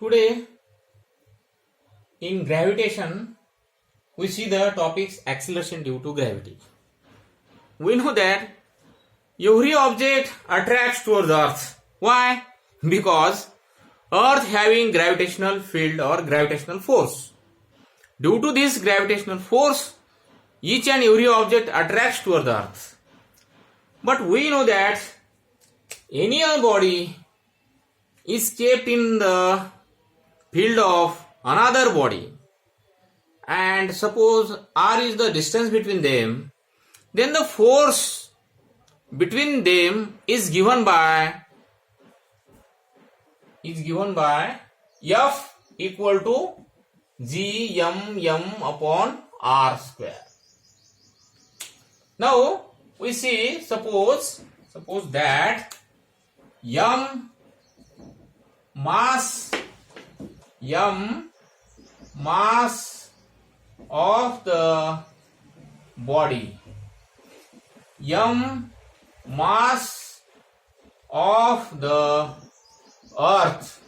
Today in gravitation we see the topics acceleration due to gravity. We know that every object attracts towards Earth. Why? Because Earth having gravitational field or gravitational force. Due to this gravitational force, each and every object attracts towards Earth. But we know that any body is kept in the field of another body, and suppose r is the distance between them, then the force between them is given by F equal to G m upon r square. Now we see, suppose that m mass of the body, m mass of the earth,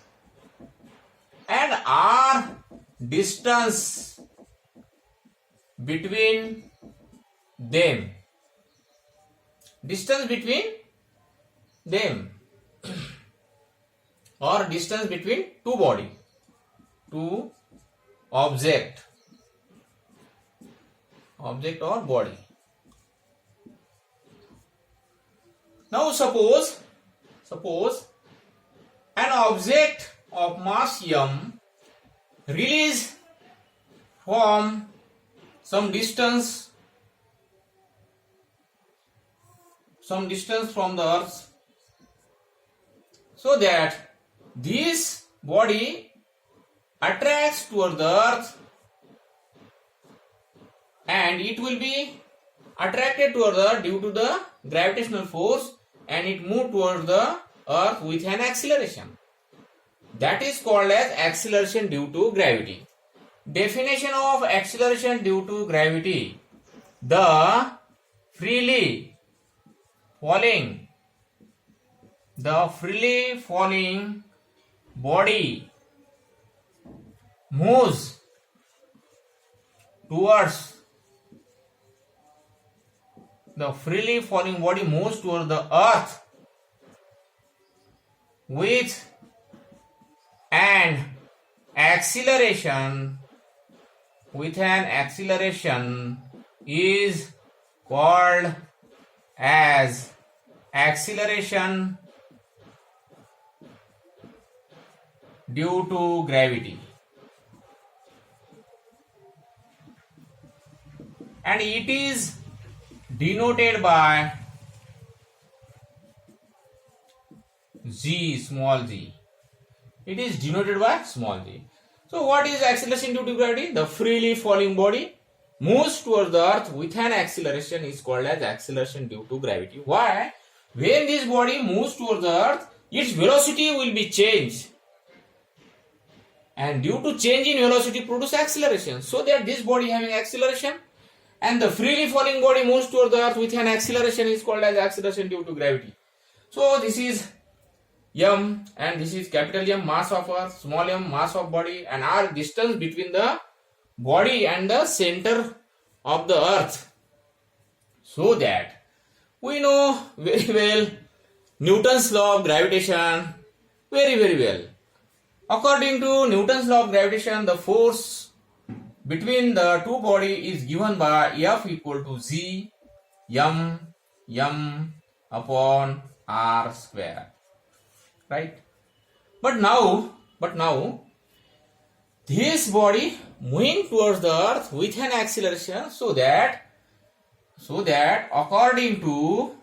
and r distance between them, or distance between two object or body. Now suppose an object of mass m release from some distance from the earth, so that this body attracts toward the earth, and it will be attracted toward the earth due to the gravitational force, and it moves toward the earth with an acceleration. That is called as acceleration due to gravity. Definition of acceleration due to gravity: the freely falling body moves towards the earth with an acceleration is called as acceleration due to gravity, and it is denoted by small g. It is denoted by small g. So what is acceleration due to gravity? The freely falling body moves towards the earth with an acceleration is called as acceleration due to gravity. Why? When this body moves towards the earth, its velocity will be changed, and due to change in velocity produce acceleration, so that this body having acceleration and the freely falling body moves towards the earth with an acceleration is called as acceleration due to gravity. So this is m, and this is capital M, mass of earth, small m, mass of body, and r distance between the body and the center of the earth. So that we know very well Newton's law of gravitation very well. According to Newton's law of gravitation, the force between the two bodies is given by F equal to G m upon r square. Right? But now this body moving towards the earth with an acceleration, so that according to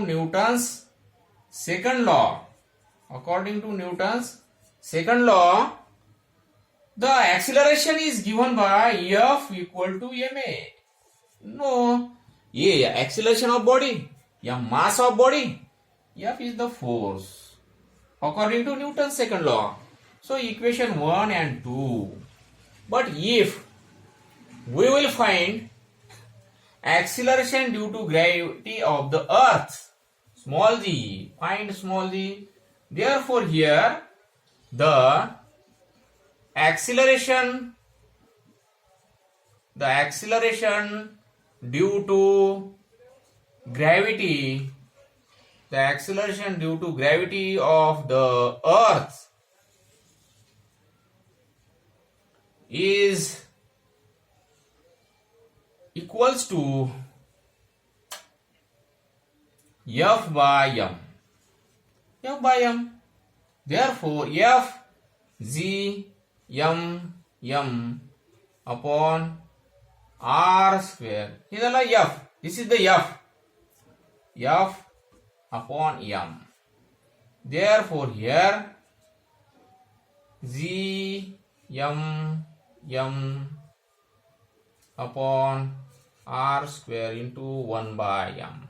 Newton's second law, the acceleration is given by F equal to ma. No, acceleration of body, mass of body, F is the force according to Newton's second law. So equation 1 and 2. But if we will find acceleration due to gravity of the earth, small g. Find small g. Therefore, here the acceleration due to gravity, of the earth is equals to F by m. Therefore, F g m upon r square. This is the F upon m. Therefore, here g m upon r square into 1 by m.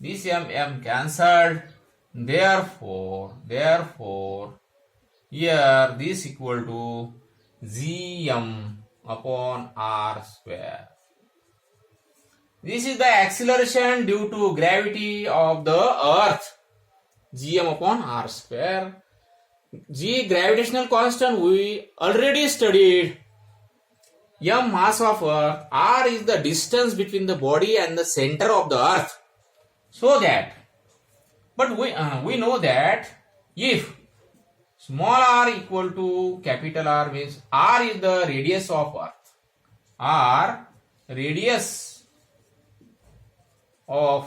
This m cancelled. Therefore, here this equal to gm upon r square. This is the acceleration due to gravity of the earth, gm upon r square. G, gravitational constant, we already studied. M, mass of earth. R is the distance between the body and the center of the earth. So that, but we know that if small r equal to capital R, means R is the radius of earth. R, radius of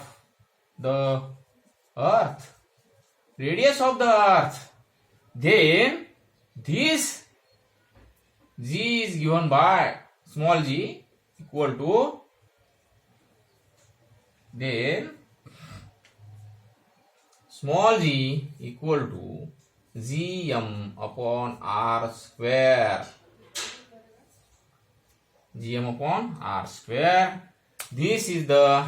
the earth. Then this g is given by small g equal to, then small g equal to gm upon r square. This is the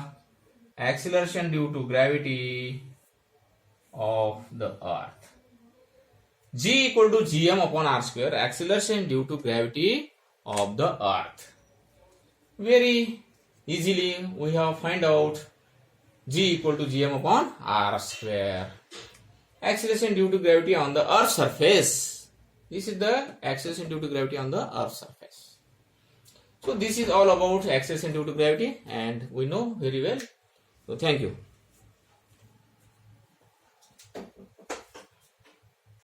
acceleration due to gravity of the earth. G equal to gm upon r square, acceleration due to gravity of the earth. Very easily we have find out G equal to gm upon r square. Acceleration due to gravity on the earth's surface. This is the acceleration due to gravity on the earth's surface. So this is all about acceleration due to gravity, and we know very well. So thank you.